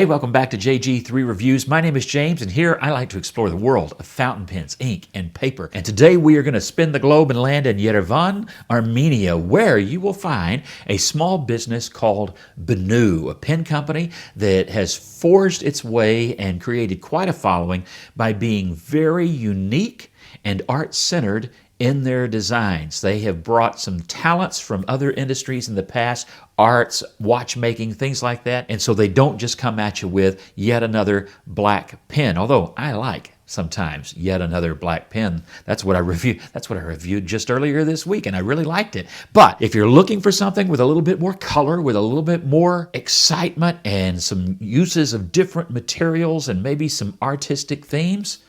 Hey, welcome back to JG3 Reviews. My name is James, and here I like to explore the world of fountain pens, ink, and paper. And today we are going to spin the globe and land in Yerevan, Armenia, where you will find a small business called Benu, a pen company that has forged its way and created quite a following by being very unique and art-centered in their designs. They have brought some talents from other industries in the past, arts, watchmaking, things like that. And so they don't just come at you with yet another black pen. Although I like sometimes yet another black pen. That's what I reviewed just earlier this week, and I really liked it. But if you're looking for something with a little bit more color, with a little bit more excitement and some uses of different materials and maybe some artistic themes,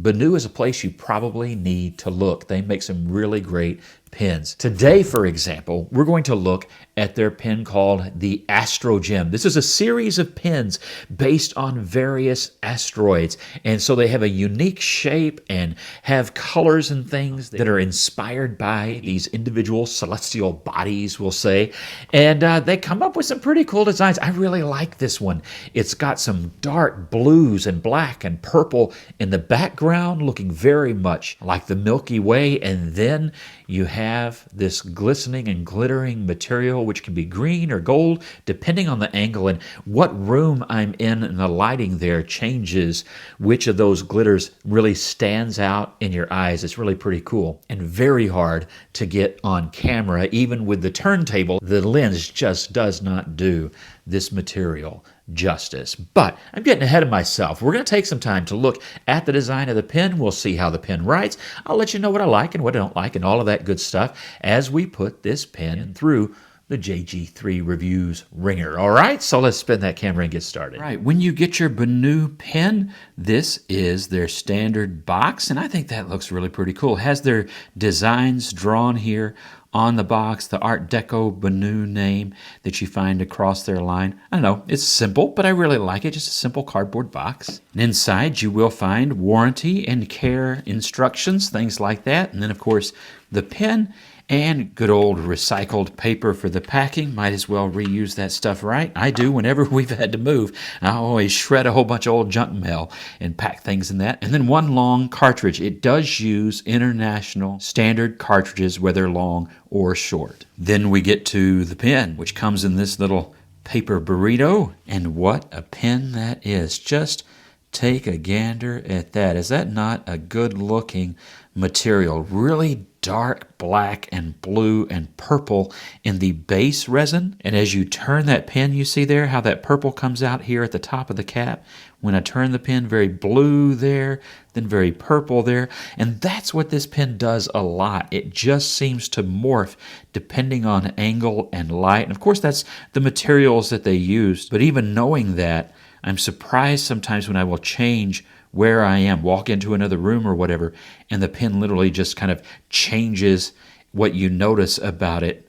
Benu is a place you probably need to look. They make some really great pens. Today, for example, we're going to look at their pen called the Astrogem. This is a series of pens based on various asteroids. And so they have a unique shape and have colors and things that are inspired by these individual celestial bodies, we'll say. And they come up with some pretty cool designs. I really like this one. It's got some dark blues and black and purple in the background, looking very much like the Milky Way. And then you have this glistening and glittering material, which can be green or gold, depending on the angle and what room I'm in, and the lighting there changes which of those glitters really stands out in your eyes. It's really pretty cool and very hard to get on camera. Even with the turntable, the lens just does not do this material justice. But I'm getting ahead of myself. We're going to take some time to look at the design of the pen. We'll see how the pen writes. I'll let you know what I like and what I don't like and all of that good stuff as we put this pen through the JG3 Reviews ringer. All right, so let's spin that camera and get started. All right, when you get your Benu pen, this is their standard box, and I think that looks really pretty cool. It has their designs drawn here on the box, the Art Deco Benu name that you find across their line. I don't know, it's simple, but I really like it. Just a simple cardboard box. And inside you will find warranty and care instructions, things like that. And then, of course, the pen and good old recycled paper for the packing. Might as well reuse that stuff, right? I do whenever we've had to move. I always shred a whole bunch of old junk mail and pack things in that. And then one long cartridge. It does use international standard cartridges, whether long or short. Then we get to the pen, which comes in this little paper burrito. And what a pen that is. Just take a gander at that. Is that not a good-looking material? Really dark black and blue and purple in the base resin. And as you turn that pen, you see there how that purple comes out here at the top of the cap. When I turn the pen, very blue there, then very purple there. And that's what this pen does a lot. It just seems to morph depending on angle and light. And of course, that's the materials that they used. But even knowing that, I'm surprised sometimes when I will change where I am, walk into another room or whatever, and the pen literally just kind of changes what you notice about it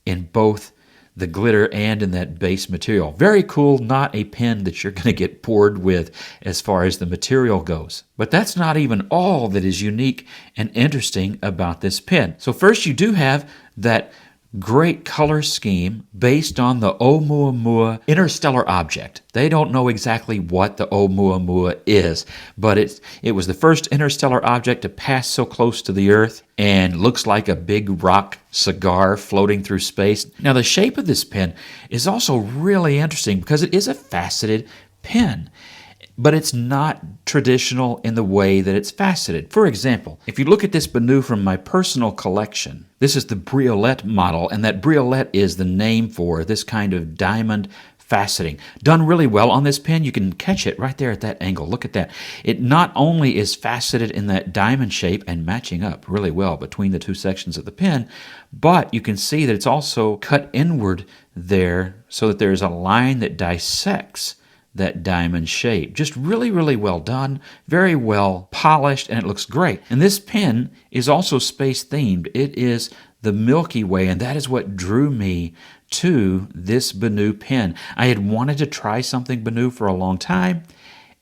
in both the glitter and in that base material. Very cool, not a pen that you're going to get bored with as far as the material goes. But that's not even all that is unique and interesting about this pen. So first you do have that great color scheme based on the Oumuamua interstellar object. They don't know exactly what the Oumuamua is, but it was the first interstellar object to pass so close to the Earth and looks like a big rock cigar floating through space. Now, the shape of this pen is also really interesting because it is a faceted pen. But it's not traditional in the way that it's faceted. For example, if you look at this Benu from my personal collection, this is the Briolette model, and that Briolette is the name for this kind of diamond faceting. Done really well on this pen. You can catch it right there at that angle. Look at that. It not only is faceted in that diamond shape and matching up really well between the two sections of the pen, but you can see that it's also cut inward there so that there's a line that dissects that diamond shape. Just really, really well done, very well polished, and it looks great. And this pen is also space themed. It is the Milky Way, and that is what drew me to this Benu pen. I had wanted to try something Benu for a long time,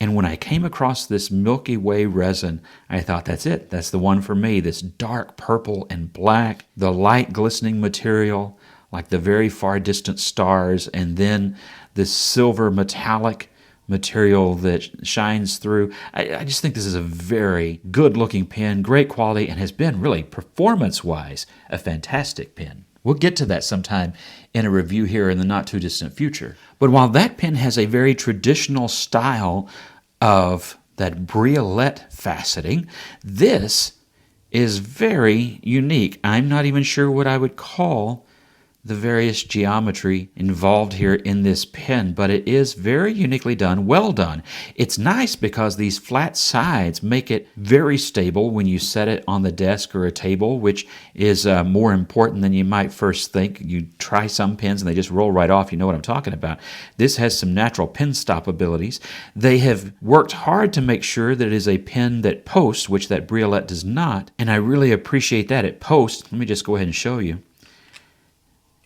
and when I came across this Milky Way resin, I thought, that's it. That's the one for me. This dark purple and black, the light glistening material, like the very far distant stars, and then this silver metallic material that shines through. I just think this is a very good looking pen, great quality, and has been really performance-wise a fantastic pen. We'll get to that sometime in a review here in the not too distant future. But while that pen has a very traditional style of that briolette faceting, this is very unique. I'm not even sure what I would call the various geometry involved here in this pen, but it is very uniquely done, well done. It's nice because these flat sides make it very stable when you set it on the desk or a table, which is more important than you might first think. You try some pens and they just roll right off. You know what I'm talking about. This has some natural pen stop abilities. They have worked hard to make sure that it is a pen that posts, which that Briolette does not, and I really appreciate that. It posts. Let me just go ahead and show you.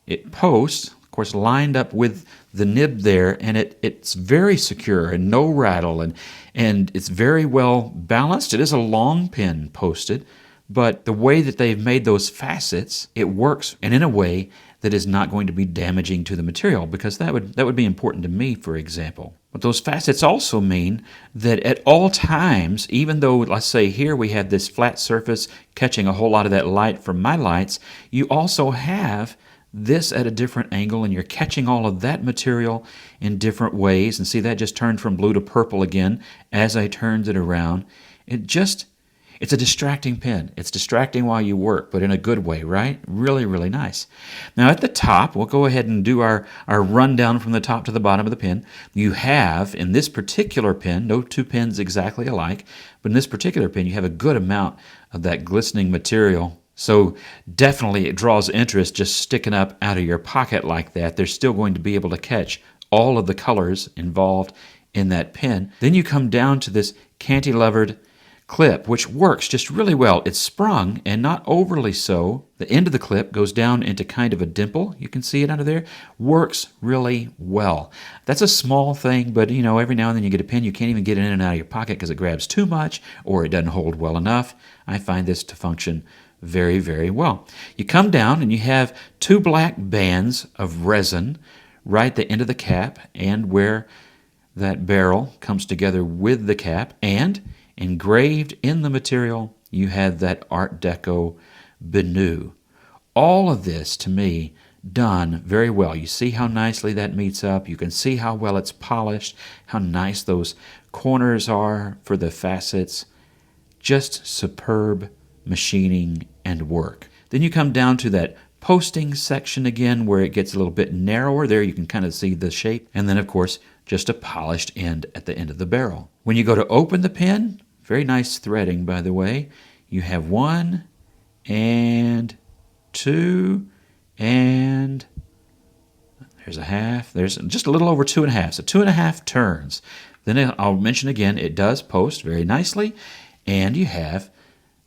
It posts, of course, lined up with the nib there, and it's very secure and no rattle, and it's very well balanced. It is a long pen posted, but the way that they've made those facets, it works, and in a way that is not going to be damaging to the material, because that would be important to me, for example. But those facets also mean that at all times, even though, let's say here we have this flat surface catching a whole lot of that light from my lights, you also have this at a different angle, and you're catching all of that material in different ways. And see, that just turned from blue to purple again as I turned it around. It's a distracting pen. It's distracting while you work, but in a good way, right? Really, really nice. Now at the top, we'll go ahead and do our rundown from the top to the bottom of the pen. You have, in this particular pen, no two pens exactly alike, but in this particular pen, you have a good amount of that glistening material. So definitely it draws interest just sticking up out of your pocket like that. They're still going to be able to catch all of the colors involved in that pen. Then you come down to this cantilevered clip, which works just really well. It's sprung and not overly so. The end of the clip goes down into kind of a dimple. You can see it under there. Works really well. That's a small thing, but you know, every now and then you get a pen, you can't even get it in and out of your pocket because it grabs too much or it doesn't hold well enough. I find this to function very, very well. You come down and you have two black bands of resin right at the end of the cap and where that barrel comes together with the cap, and engraved in the material you have that Art Deco Benu. All of this, to me, done very well. You see how nicely that meets up. You can see how well it's polished, how nice those corners are for the facets. Just superb machining and work. Then you come down to that posting section again where it gets a little bit narrower. There you can kind of see the shape. And then, of course, just a polished end at the end of the barrel. When you go to open the pen, very nice threading, by the way. You have 1 and 2 and there's a half. There's just a little over 2.5. So 2.5 turns. Then I'll mention again, it does post very nicely. And you have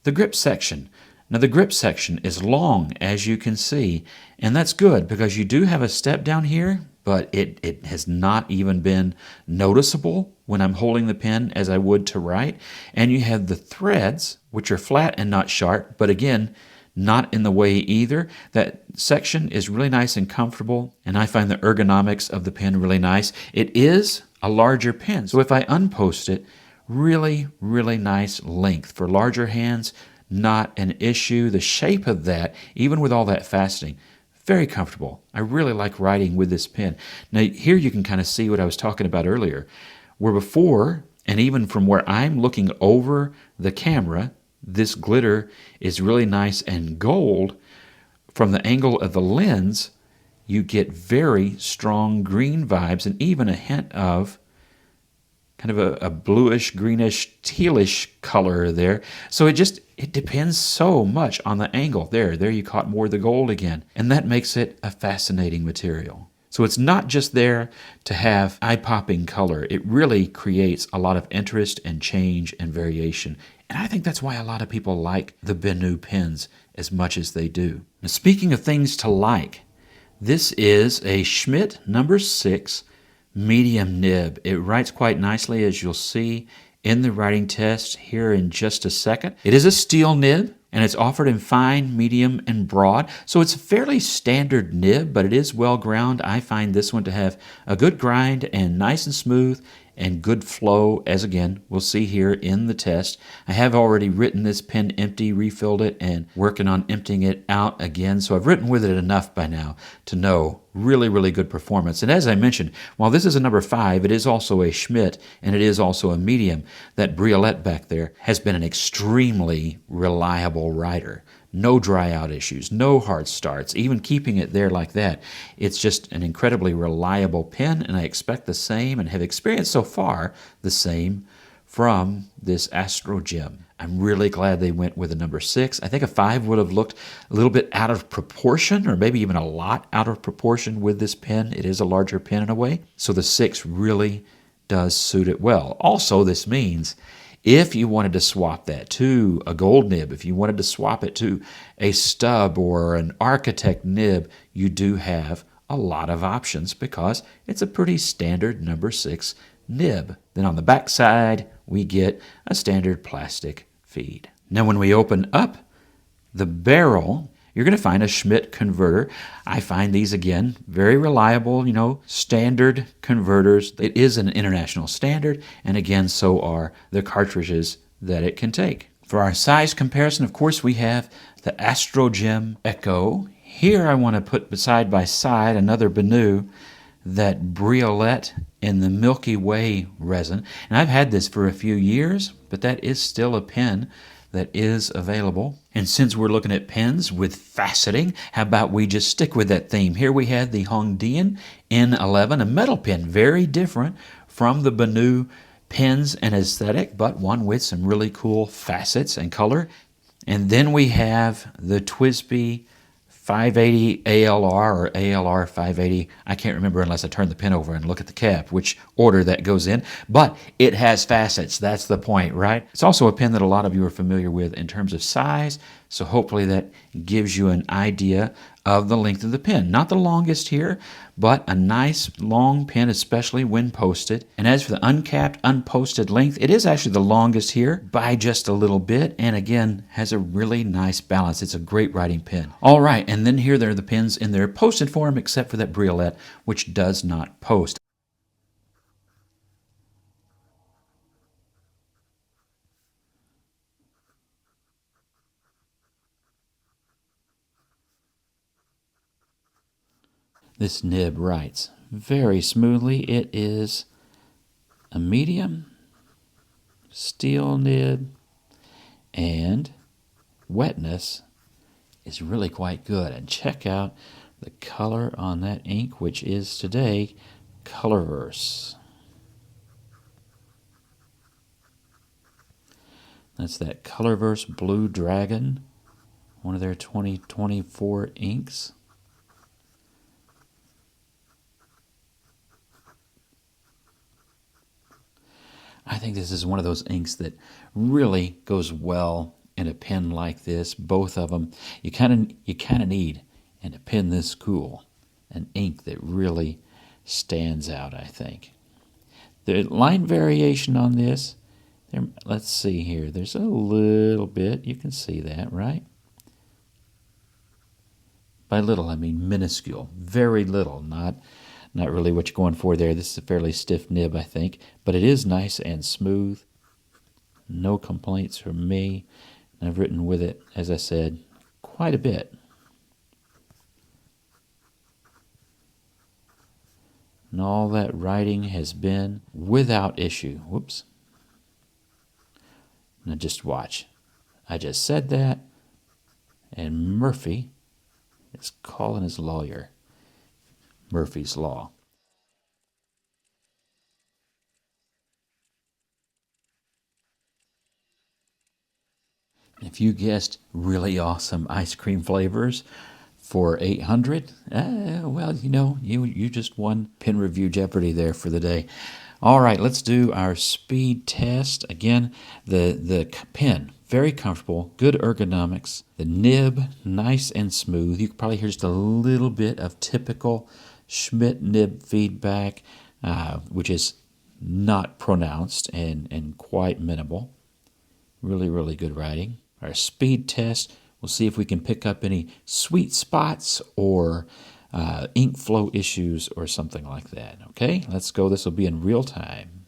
the grip section. Now the grip section is long, as you can see, and that's good because you do have a step down here, but it has not even been noticeable when I'm holding the pen as I would to write. And you have the threads, which are flat and not sharp, but again, not in the way either. That section is really nice and comfortable, and I find the ergonomics of the pen really nice. It is a larger pen, so if I unpost it, really, really nice length. For larger hands, not an issue. The shape of that, even with all that faceting, very comfortable. I really like writing with this pen. Now here you can kind of see what I was talking about earlier, where before, and even from where I'm looking over the camera, this glitter is really nice and gold. From the angle of the lens, you get very strong green vibes and even a hint of kind of a bluish, greenish, tealish color there. So it depends so much on the angle. There you caught more of the gold again. And that makes it a fascinating material. So it's not just there to have eye-popping color. It really creates a lot of interest and change and variation. And I think that's why a lot of people like the Benu pens as much as they do. Now, speaking of things to like, this is a Schmidt No. 6 medium nib. It writes quite nicely, as you'll see in the writing test here in just a second. It is a steel nib, and it's offered in fine, medium, and broad. So it's a fairly standard nib, but it is well ground. I find this one to have a good grind and nice and smooth and good flow, as again, we'll see here in the test. I have already written this pen empty, refilled it, and working on emptying it out again. So I've written with it enough by now to know really, really good performance. And as I mentioned, while this is a number 5, it is also a Schmidt, and it is also a medium. That Briolette back there has been an extremely reliable writer. No dry out issues, no hard starts, even keeping it there like that. It's just an incredibly reliable pen, and I expect the same and have experienced so far the same from this Astrogem. I'm really glad they went with a number 6. I think a 5 would have looked a little bit out of proportion, or maybe even a lot out of proportion with this pen. It is a larger pen in a way, so the 6 really does suit it well. Also, this means if you wanted to swap that to a gold nib, if you wanted to swap it to a stub or an architect nib, you do have a lot of options because it's a pretty standard number 6 nib. Then on the back side, we get a standard plastic feed. Now when we open up the barrel, you're going to find a Schmidt converter. I find these, again, very reliable, standard converters. It is an international standard, and again, so are the cartridges that it can take. For our size comparison, of course, we have the Astrogem Echo. Here I want to put side by side another Benu, that Briolette in the Milky Way resin. And I've had this for a few years, but that is still a pen that is available. And since we're looking at pens with faceting, how about we just stick with that theme? Here we have the Hongdian N11, a metal pen, very different from the Benu pens and aesthetic, but one with some really cool facets and color. And then we have the TWSBI 580 ALR or ALR 580. I can't remember unless I turn the pen over and look at the cap, which order that goes in. But it has facets. That's the point, right? It's also a pen that a lot of you are familiar with in terms of size. So hopefully that gives you an idea of the length of the pen. Not the longest here, but a nice long pen, especially when posted. And as for the uncapped, unposted length, it is actually the longest here by just a little bit, and again, has a really nice balance. It's a great writing pen. All right, and then here there are the pens in their posted form, except for that Briolette, which does not post. This nib writes very smoothly. It is a medium steel nib, and wetness is really quite good. And check out the color on that ink, which is today Colorverse. That's that Colorverse Blue Dragon, one of their 2024 inks. I think this is one of those inks that really goes well in a pen like this. Both of them, you kind of need in a pen this cool, an ink that really stands out, I think. The line variation on this, let's see here. There's a little bit. You can see that, right? By little, I mean minuscule. Very little, not really what you're going for there. This is a fairly stiff nib, I think, but it is nice and smooth. No complaints from me. I've written with it, as I said, quite a bit. And all that writing has been without issue. Whoops. Now just watch. I just said that, and Murphy is calling his lawyer. Murphy's Law. If you guessed really awesome ice cream flavors for 800, well, you just won Pen Review Jeopardy there for the day. All right, let's do our speed test. Again, the pen, very comfortable, good ergonomics. The nib, nice and smooth. You can probably hear just a little bit of typical Schmidt nib feedback, which is not pronounced and quite minimal. Really, really good writing. Our speed test, we'll see if we can pick up any sweet spots or ink flow issues or something like that. Okay, let's go. This will be in real time.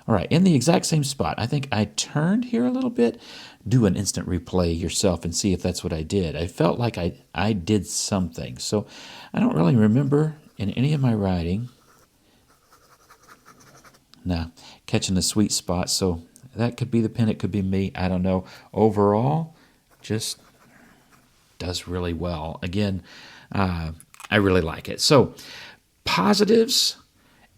All right, in the exact same spot. I think I turned here a little bit. Do an instant replay yourself and see if that's what I did. I felt like I did something. So I don't really remember in any of my writing. Now, catching the sweet spot. So that could be the pen, it could be me. I don't know. Overall, just does really well. Again, I really like it. So positives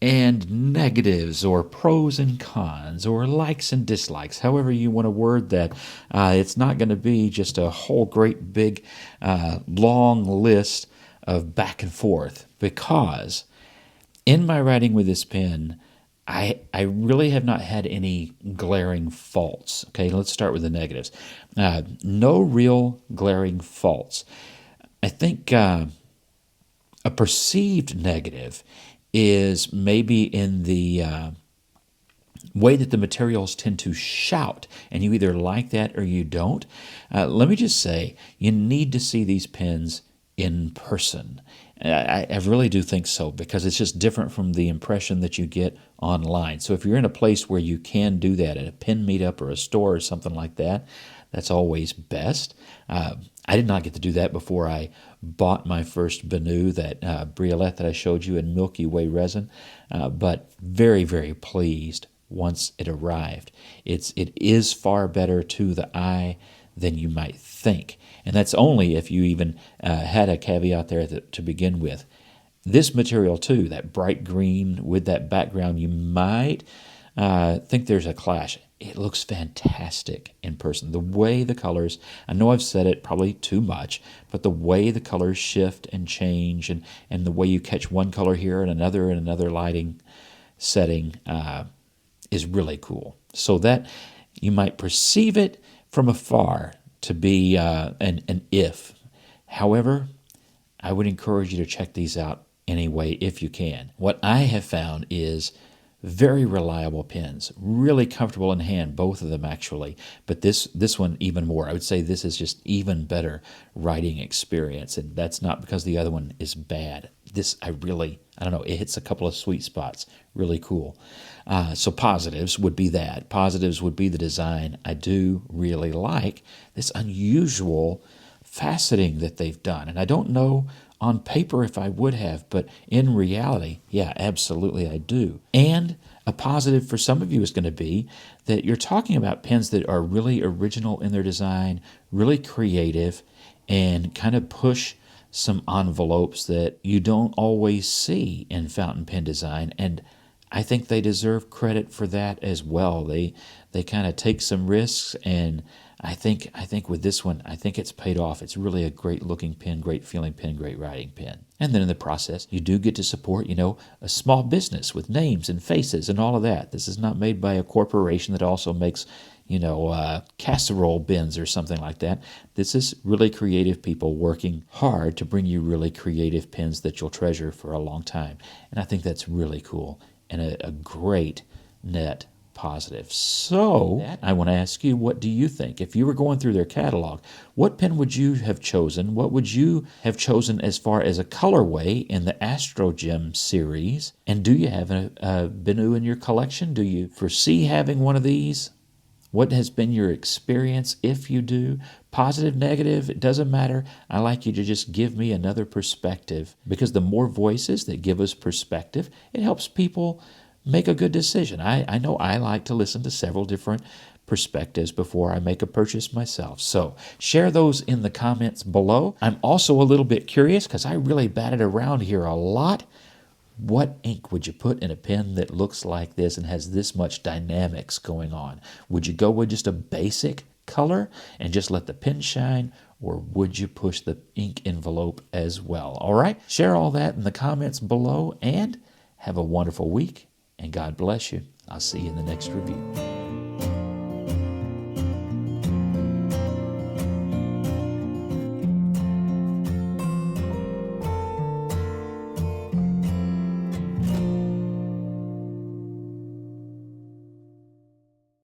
and negatives, or pros and cons, or likes and dislikes, however you want to word that. It's not going to be just a whole great big long list of back and forth, because in my writing with this pen, I really have not had any glaring faults. Okay, let's start with the negatives. No real glaring faults. I think a perceived negative is maybe in the way that the materials tend to shout, and you either like that or you don't. Let me just say, you need to see these pens in person. I really do think so, because it's just different from the impression that you get online. So if you're in a place where you can do that, at a pen meetup or a store or something like that, that's always best. I did not get to do that before I bought my first Benu, that Briolette that I showed you in Milky Way resin, but very, very pleased once it arrived. It is far better to the eye than you might think, and that's only if you even had a caveat there to begin with. This material too, that bright green with that background, you might think there's a clash. It looks fantastic in person. The way the colors, I know I've said it probably too much, but the way the colors shift and change, and the way you catch one color here and another in another lighting setting is really cool. So that you might perceive it from afar to be an if. However, I would encourage you to check these out anyway if you can. What I have found is very reliable pens, really comfortable in hand, both of them actually, but this one even more. I would say this is just even better writing experience, and that's not because the other one is bad. This I don't know, it hits a couple of sweet spots. Really cool. So positives would be that. Positives would be the design. I do really like this unusual faceting that they've done, and I don't know on paper if I would have, but in reality, yeah, absolutely I do. And a positive for some of you is going to be that you're talking about pens that are really original in their design, really creative, and kind of push some envelopes that you don't always see in fountain pen design, and I think they deserve credit for that as well. They kind of take some risks, and I think with this one, I think it's paid off. It's really a great looking pen, great feeling pen, great writing pen. And then in the process, you do get to support, a small business with names and faces and all of that. This is not made by a corporation that also makes, casserole bins or something like that. This is really creative people working hard to bring you really creative pens that you'll treasure for a long time. And I think that's really cool and a great net positive. So I want to ask you, what do you think? If you were going through their catalog, what pen would you have chosen? What would you have chosen as far as a colorway in the Astrogem series? And do you have a Benu in your collection? Do you foresee having one of these? What has been your experience if you do? Positive, negative, it doesn't matter. I like you to just give me another perspective, because the more voices that give us perspective, it helps people make a good decision. I know I like to listen to several different perspectives before I make a purchase myself. So share those in the comments below. I'm also a little bit curious, because I really batted around here a lot. What ink would you put in a pen that looks like this and has this much dynamics going on? Would you go with just a basic color and just let the pen shine, or would you push the ink envelope as well? All right, share all that in the comments below, and have a wonderful week, and God bless you. I'll see you in the next review.